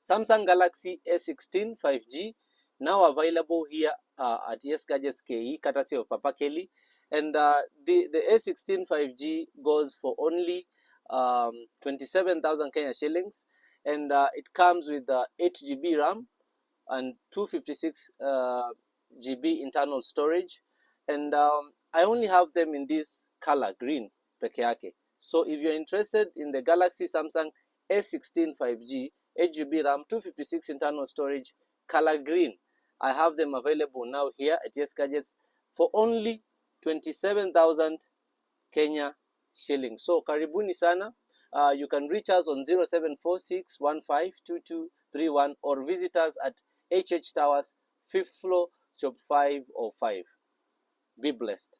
Samsung Galaxy A16 5G, now available here at Yes Gadgets KE, courtesy of Papa Kelly. And the A16 5G goes for only 27,000 Kenya shillings, and it comes with 8 GB RAM and 256 GB internal storage. And I only have them in this color, green peke yake. So if you're interested in the Galaxy Samsung A16 5G, 8 GB RAM, 256 internal storage, color green, I have them available now here at Yes Gadgets for only 27,000 Kenya shillings. So karibuni sana. You can reach us on 0746152231 or visit us at HH Towers, 5th floor, shop 505. Be blessed.